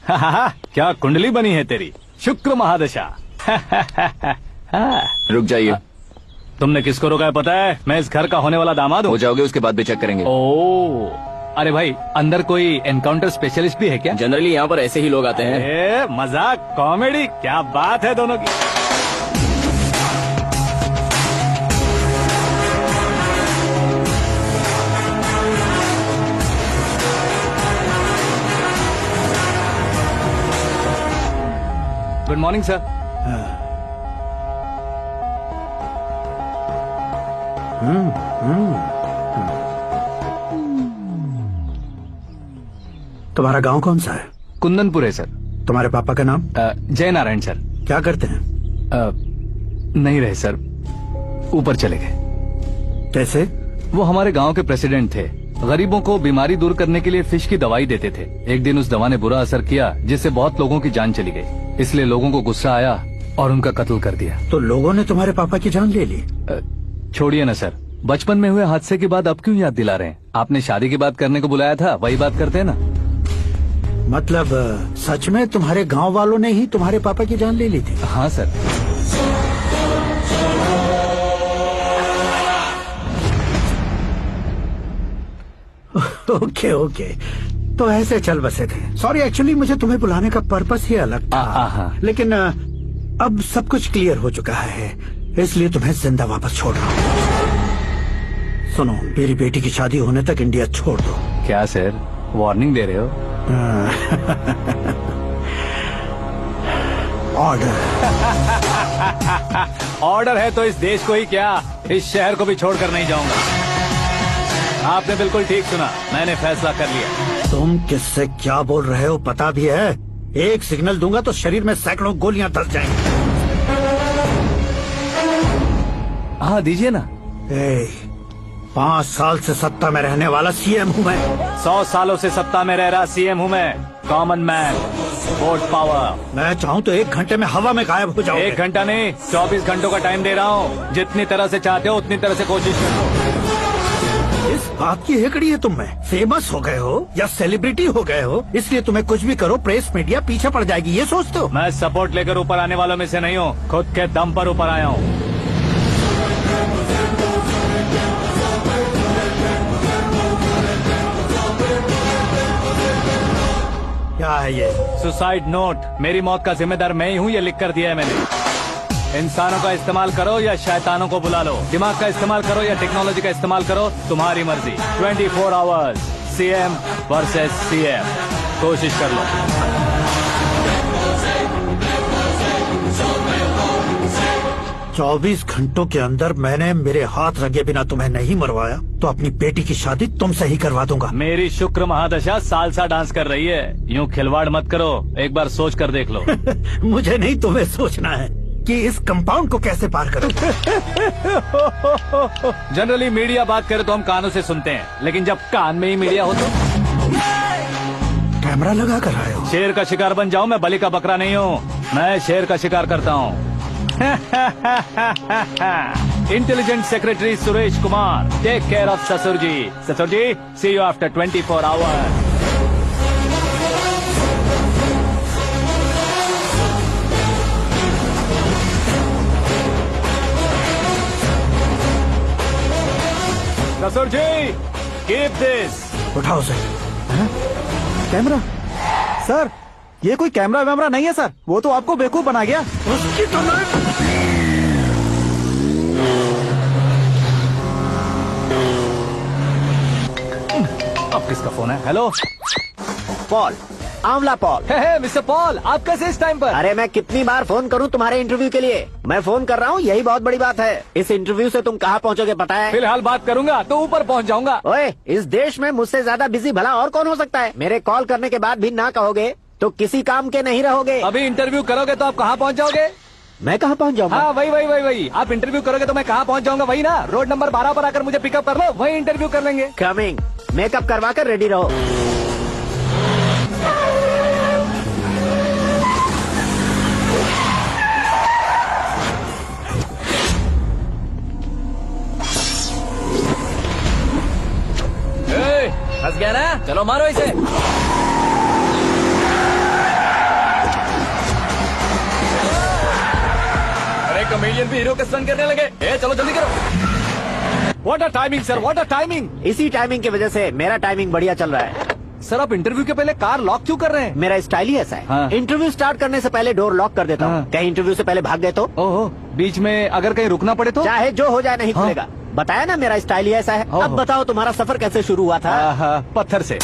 क्या कुंडली बनी है तेरी, शुक्र महादशा। रुक जाइए। तुमने किसको रोका है पता है? मैं इस घर का होने वाला दामाद हूँ। हो जाओगे उसके बाद भी चेक करेंगे। ओ, अरे भाई अंदर कोई एनकाउंटर स्पेशलिस्ट भी है क्या? जनरली यहाँ पर ऐसे ही लोग आते हैं। मजाक कॉमेडी, क्या बात है दोनों की। Good morning sir. तुम्हारा गांव कौन सा है? कुंदनपुर है सर। तुम्हारे पापा का नाम? जय नारायण सर। क्या करते हैं? नहीं रहे सर, ऊपर चले गए। कैसे? वो हमारे गांव के प्रेसिडेंट थे। गरीबों को बीमारी दूर करने के लिए फिश की दवाई देते थे। एक दिन उस दवा ने बुरा असर किया जिससे बहुत लोगों की जान चली गई। इसलिए लोगों को गुस्सा आया और उनका कत्ल कर दिया। तो लोगों ने तुम्हारे पापा की जान ले ली? छोड़िए ना सर, बचपन में हुए हादसे की बात अब क्यों याद दिला रहे हैं? आपने शादी की बात करने को बुलाया था, वही बात करते हैं ना। मतलब सच में तुम्हारे गांव वालों ने ही तुम्हारे पापा की जान ले ली थी? हाँ सर। ओके ओके, तो ऐसे चल बसे थे। सॉरी, एक्चुअली मुझे तुम्हें बुलाने का पर्पस ही अलग था। लेकिन अब सब कुछ क्लियर हो चुका है, इसलिए तुम्हें जिंदा वापस छोड़ रहा हूँ। सुनो, मेरी बेटी की शादी होने तक इंडिया छोड़ दो। क्या सर, वार्निंग दे रहे हो? ऑर्डर। ऑर्डर है तो इस देश को ही क्या, इस शहर को भी छोड़कर नहीं जाऊंगा। आपने बिल्कुल ठीक सुना, मैंने फैसला कर लिया। तुम किससे क्या बोल रहे हो पता भी है? एक सिग्नल दूंगा तो शरीर में सैकड़ों गोलियां धस जाएंगी। हाँ दीजिए ना। 5 साल से सत्ता में रहने वाला सीएम हूँ मैं। 100 सालों से सत्ता में रह रहा सीएम हूँ मैं। Common man, vote power. मैं चाहूँ तो 1 घंटे में हवा में गायब हो जाऊँ। 1 घंटा नहीं, 24 घंटों का टाइम दे रहा हूँ। जितनी तरह से चाहते हो उतनी तरह से कोशिश करो। इस बात की हेकड़ी है तुम में? फेमस हो गए हो या सेलिब्रिटी हो गए हो, इसलिए तुम्हें कुछ भी करो प्रेस मीडिया पीछे पड़ जाएगी, ये सोचते हो? मैं सपोर्ट लेकर ऊपर आने वालों में से नहीं हूँ, खुद के दम पर ऊपर आया हूँ। क्या है ये? Suicide note. मेरी मौत का जिम्मेदार मैं ही हूँ, ये लिख कर दिया है मैंने। इंसानों का इस्तेमाल करो या शैतानों को बुला लो, दिमाग का इस्तेमाल करो या टेक्नोलॉजी का इस्तेमाल करो, तुम्हारी मर्जी। 24 आवर्स, सीएम वर्सेस सीएम, कोशिश कर लो। चौबीस घंटों के अंदर मैंने मेरे हाथ रंगे बिना तुम्हें नहीं मरवाया तो अपनी बेटी की शादी तुमसे ही करवा दूंगा। मेरी शुक्र महादशा सालसा डांस कर रही है, यूँ खिलवाड़ मत करो, एक बार सोच कर देख लो। मुझे नहीं, तुम्हें सोचना है कि इस कंपाउंड को कैसे पार करो। जनरली मीडिया बात करे तो हम कानों से सुनते हैं, लेकिन जब कान में ही मीडिया हो तो कैमरा लगा कर आए हो। शेर का शिकार बन जाऊं, मैं बलि का बकरा नहीं हूँ, मैं शेर का शिकार करता हूँ। Intelligent secretary Suresh Kumar, take care of ससुर जी। ससुर ji, see you after 24 hours. ससुर जी, कीप दिस। उठाओ उसे। कैमरा? सर, ये कोई कैमरा वैमरा नहीं है सर, वो तो आपको बेवकूफ बना गया। उसकी तो अब किसका फोन है? हेलो पॉल, आंवला पॉल। मिस्टर पॉल, आप कैसे इस टाइम पर? अरे मैं कितनी बार फोन करूं तुम्हारे इंटरव्यू के लिए? मैं फोन कर रहा हूं, यही बहुत बड़ी बात है। इस इंटरव्यू से तुम कहां पहुंचोगे पता है? फिलहाल बात करूंगा तो ऊपर पहुंच जाऊंगा। ओए, इस देश में मुझसे ज्यादा बिजी भला और कौन हो सकता है? मेरे कॉल करने के बाद भी ना कहोगे तो किसी काम के नहीं रहोगे। अभी इंटरव्यू करोगे तो आप कहाँ पहुँच जाओगे? मैं कहाँ पहुँच जाऊंगा? हाँ वही। आप इंटरव्यू करोगे तो मैं कहाँ पहुँच जाऊंगा? वही ना, रोड नंबर 12 पर आकर मुझे पिकअप कर लो, वही इंटरव्यू कर लेंगे। कमिंग। मेकअप करवा कर रेडी रहो। फंस गया ना, चलो मारो इसे। विलियन भी हीरो के स्टंट करने लगे। चलो जल्दी करो। What a timing sir, what a timing. इसी टाइमिंग की वजह से मेरा टाइमिंग बढ़िया चल रहा है। सर आप इंटरव्यू के पहले कार लॉक क्यों कर रहे हैं? मेरा स्टाइल ही ऐसा है। हाँ। इंटरव्यू स्टार्ट करने से पहले डोर लॉक कर देता हूँ। हाँ। कहीं इंटरव्यू से पहले भाग गए तो ओहो, बीच में अगर कहीं रुकना पड़े तो? चाहे जो हो जाए नहीं हाँ। खुलेगा। बताया ना मेरा स्टाइल ही ऐसा है। ओहो। अब बताओ तुम्हारा सफर कैसे शुरू हुआ था? पत्थर से।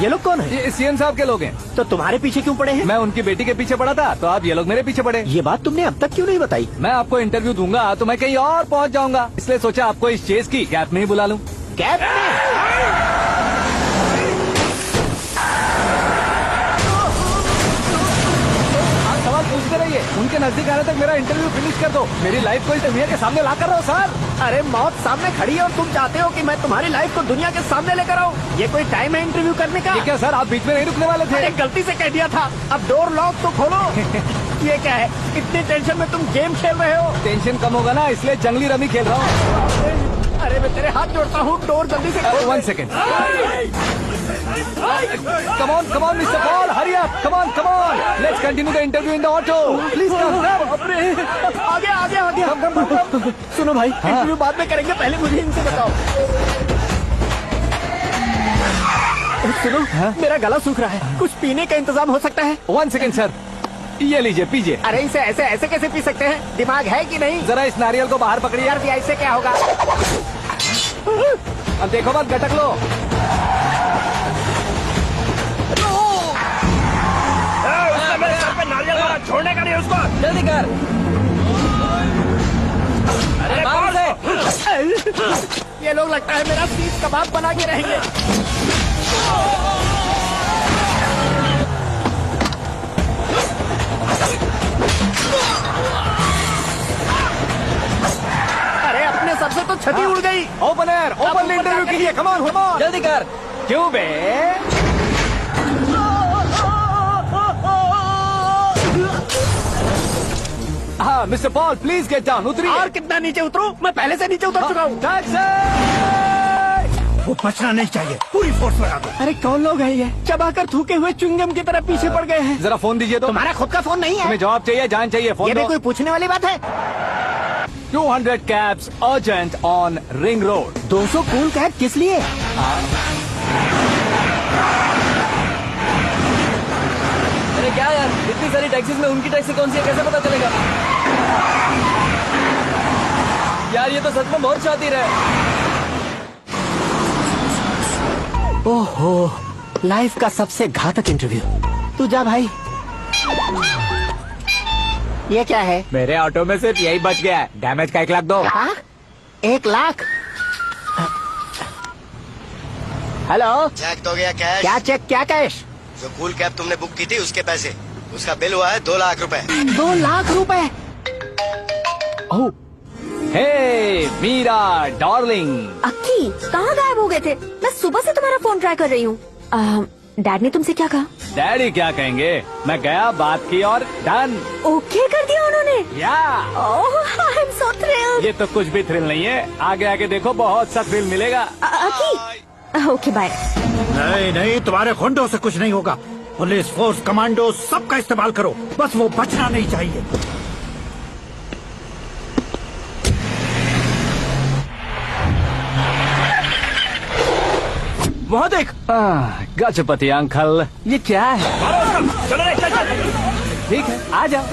ये लोग कौन है? ये सीएम साहब के लोग हैं। तो तुम्हारे पीछे क्यों पड़े हैं? मैं उनकी बेटी के पीछे पड़ा था, तो आप ये लोग मेरे पीछे पड़े। ये बात तुमने अब तक क्यों नहीं बताई? मैं आपको इंटरव्यू दूंगा तो मैं कहीं और पहुंच जाऊंगा, इसलिए सोचा आपको इस चेस की गैप में ही बुला लूं। कैब में? आप सवाल पूछते रहिए, उनके नजदीक आने तक मेरा इंटरव्यू फिनिश कर दो। मेरी लाइफ को इस दुनिया के सामने ला कर रहा हूं सर। अरे मौत सामने खड़ी है और तुम चाहते हो कि मैं तुम्हारी लाइफ को दुनिया के सामने लेकर आऊं? ये कोई टाइम है इंटरव्यू करने का? ये क्या सर, आप बीच में नहीं रुकने वाले थे? अरे गलती से कह दिया था। अब डोर लॉक तो खोलो। ये क्या है? इतनी टेंशन में तुम गेम खेल रहे हो? टेंशन कम होगा ना, इसलिए जंगली रमी खेल रहा हूँ। अरे मैं तेरे हाथ जोड़ता हूँ, डोर जल्दी से खोल। 1 second. Come on, Mr. Paul, hurry up. Come on. Let's continue the interview in the auto. Please come. आगे। सुनो भाई, इंटरव्यू बाद में करेंगे, पहले मुझे इनसे बताओ। सुनो, मेरा गला सूख रहा है, कुछ पीने का इंतजाम हो सकता है? 1 सेकेंड सर, ये लीजिए पीजिए। अरे इसे ऐसे कैसे पी सकते हैं? दिमाग है कि नहीं? जरा इस नारियल को बाहर पकड़िए। यार भैया, इससे क्या होगा? अब देखो मत, गटक लो। छोड़ने का नहीं उसको। जल्दी कर। अरे बाहर से। ये लोग लगता है मेरा सीख कबाब बना के रहेंगे। अरे अपने सबसे तो छठी उड़ गई। ओपनर, ओपन इंटरव्यू के लिए। Come on. जल्दी कर। क्यों बे? हाँ mister Paul, please get down. उतरिए। और कितना नीचे उतरूं? मैं पहले से नीचे उतर चुका हूँ। टैक्सी! वो बचना नहीं चाहिए, पूरी फोर्स लगा दो। अरे कौन लोग है ये? चबाकर थूके हुए च्युइंगम की तरह पीछे पड़ गए हैं। जरा फोन दीजिए तो। तुम्हारा खुद का फोन नहीं है? तुम्हें जवाब चाहिए, जान चाहिए, फोन ये भी दो। कोई पूछने वाली बात है? 200 cabs urgent on Ring Road. 200 cool cab किस लिए? अरे क्या यार, इतनी सारी टैक्सीज में उनकी टैक्सी कौन सी है, कैसे पता चलेगा? यार ये तो सच में बहुत शातिर है। ओहो, लाइफ का सबसे घातक इंटरव्यू। तू जा भाई। ये क्या है? मेरे ऑटो में सिर्फ यही बच गया है, डैमेज का 1 लाख दो। हाँ? 1 लाख? हेलो, चेक तो गया कैश। क्या चेक, क्या कैश? जो कूल कैब तुमने बुक की थी उसके पैसे, उसका बिल हुआ है 2 लाख रुपए। 2 लाख रुपए? ओह, हे मीरा डार्लिंग। अक्की, कहाँ गायब हो गए थे? मैं सुबह से तुम्हारा फोन ट्राई कर रही हूँ। डैड ने तुमसे क्या कहा? डैडी क्या कहेंगे, मैं गया, बात की और डन। ओके कर दिया उन्होंने? या ओह, आई एम सो थ्रिल्ड। ये तो कुछ भी थ्रिल नहीं है, आगे आगे देखो बहुत सा थ्रिल मिलेगा। अक्की, ओके बाय। नहीं, तुम्हारे गुंडों से कुछ नहीं होगा। पुलिस फोर्स, कमांडो, सबका इस्तेमाल करो, बस वो बचना नहीं चाहिए। वहाँ देख। गजपति अंकल, ये क्या है? ठीक है, आ जाओ।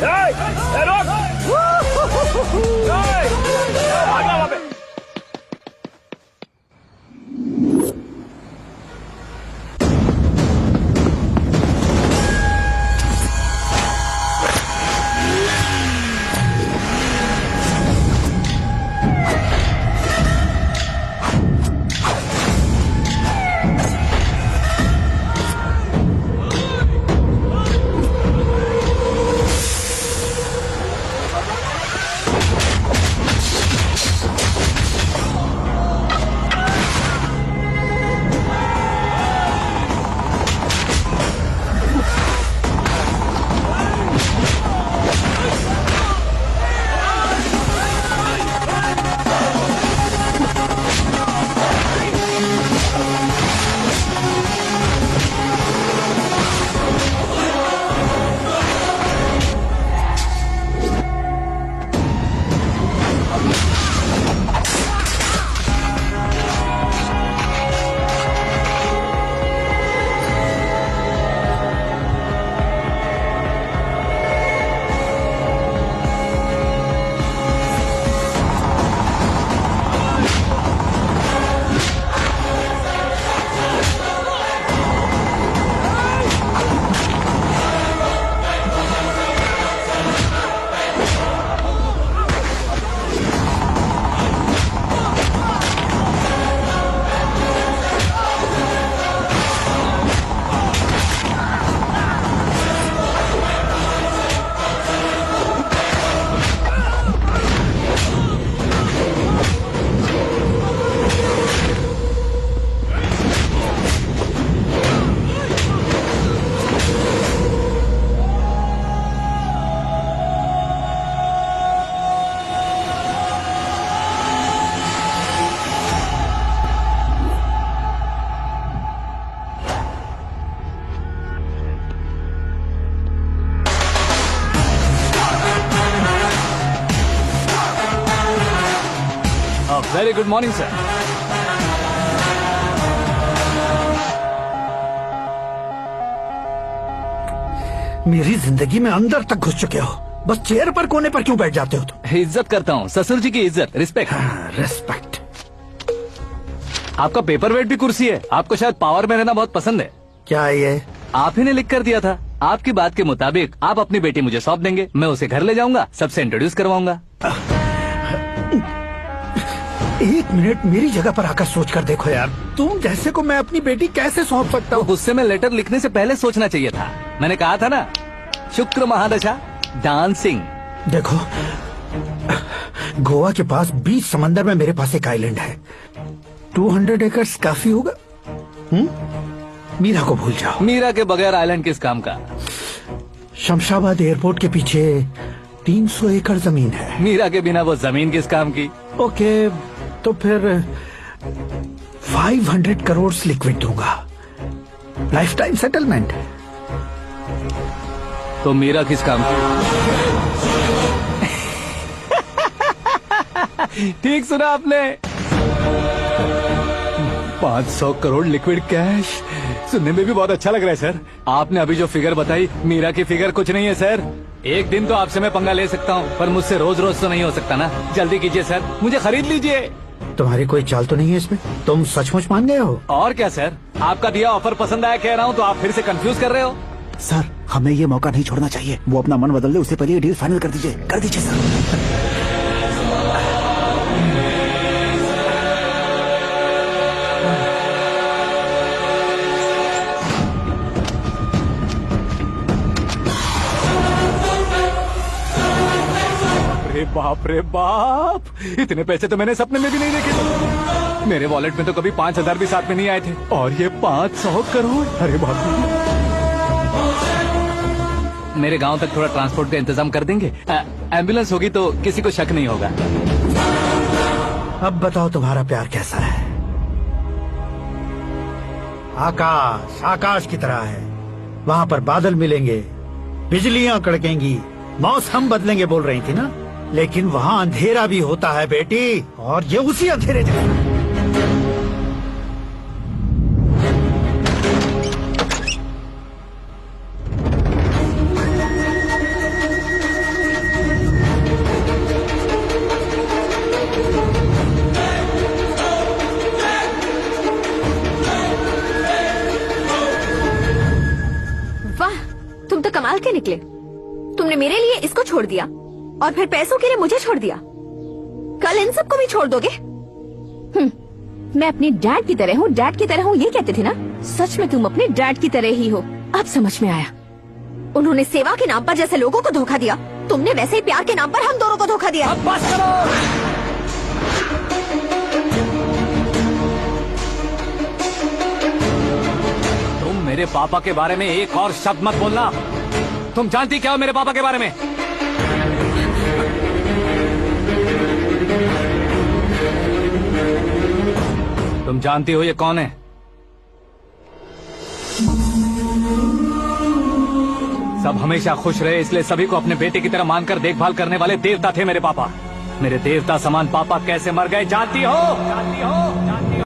Very good morning sir. मेरी जिंदगी में अंदर तक घुस चुके हो, बस चेयर पर कोने पर क्यों बैठ जाते हो तुम? इज्जत करता हूँ, ससुर जी की इज्जत, रिस्पेक्ट। रेस्पेक्ट। आपका पेपर वेट भी कुर्सी है। आपको शायद पावर में रहना बहुत पसंद है। क्या है ये? आप ही ने लिख कर दिया था। आपकी बात के मुताबिक आप अपनी बेटी मुझे सौंप देंगे, मैं उसे घर ले जाऊंगा, सबसे इंट्रोड्यूस करवाऊंगा। एक मिनट मेरी जगह पर आकर सोच कर देखो यार, तुम जैसे को मैं अपनी बेटी कैसे सौंप सकता तो हूँ? गुस्से में लेटर लिखने से पहले सोचना चाहिए था। मैंने कहा था ना, शुक्र महादशा डांसिंग। देखो, गोवा के पास बीच समंदर में मेरे पास एक आइलैंड है। 200 एकर्स काफी होगा। मीरा को भूल जाओ। मीरा के बगैर आइलैंड किस काम का? शमशाबाद एयरपोर्ट के पीछे 300 एकड़ जमीन है। मीरा के बिना वो जमीन किस काम की? ओके, तो फिर 500 करोड़ लिक्विड दूंगा, लाइफ टाइम सेटलमेंट। तो मीरा किस काम की? ठीक सुना आपने, 500 करोड़ लिक्विड कैश। सुनने में भी बहुत अच्छा लग रहा है सर। आपने अभी जो फिगर बताई, मीरा की फिगर कुछ नहीं है सर। एक दिन तो आपसे मैं पंगा ले सकता हूँ, पर मुझसे रोज रोज तो नहीं हो सकता ना। जल्दी कीजिए सर, मुझे खरीद लीजिए। तुम्हारी कोई चाल तो नहीं है इसमें? तुम सचमुच मान गए हो? और क्या सर, आपका दिया ऑफर पसंद आया कह रहा हूँ, तो आप फिर से कंफ्यूज कर रहे हो। सर, हमें ये मौका नहीं छोड़ना चाहिए। वो अपना मन बदल दे, उससे पहले ये डील फाइनल कर दीजिए। कर दीजिए सर। अरे बाप रे बाप, इतने पैसे तो मैंने सपने में भी नहीं देखे। मेरे वॉलेट में तो कभी 5,000 भी साथ में नहीं आए थे, और ये 500 करोड़। अरे बाप रे। मेरे गांव तक थोड़ा ट्रांसपोर्ट का इंतजाम कर देंगे? एम्बुलेंस होगी तो किसी को शक नहीं होगा। अब बताओ तुम्हारा प्यार कैसा है? आकाश आकाश की तरह है, वहाँ पर बादल मिलेंगे, बिजलियां कड़केंगी, मौसम बदलेंगे बोल रही थी ना, लेकिन वहाँ अंधेरा भी होता है बेटी, और ये उसी अंधेरे जैसा। वाह, तुम तो कमाल के निकले। तुमने मेरे लिए इसको छोड़ दिया और फिर पैसों के लिए मुझे छोड़ दिया। कल इन सबको भी छोड़ दोगे? मैं अपनी डैड की तरह हूँ, डैड की तरह हूँ, ये कहते थे ना। सच में तुम अपने डैड की तरह ही हो। अब समझ में आया। उन्होंने सेवा के नाम पर जैसे लोगों को धोखा दिया, तुमने वैसे ही प्यार के नाम पर हम दोनों को धोखा दिया। अब बस करो। तुम मेरे पापा के बारे में एक और शब्द मत बोलना। तुम जानती क्या हो मेरे पापा के बारे में? तुम जानती हो ये कौन है? सब हमेशा खुश रहे, इसलिए सभी को अपने बेटे की तरह मानकर देखभाल करने वाले देवता थे मेरे पापा। मेरे देवता समान पापा कैसे मर गए जानती हो? जानती हो? जानती हो?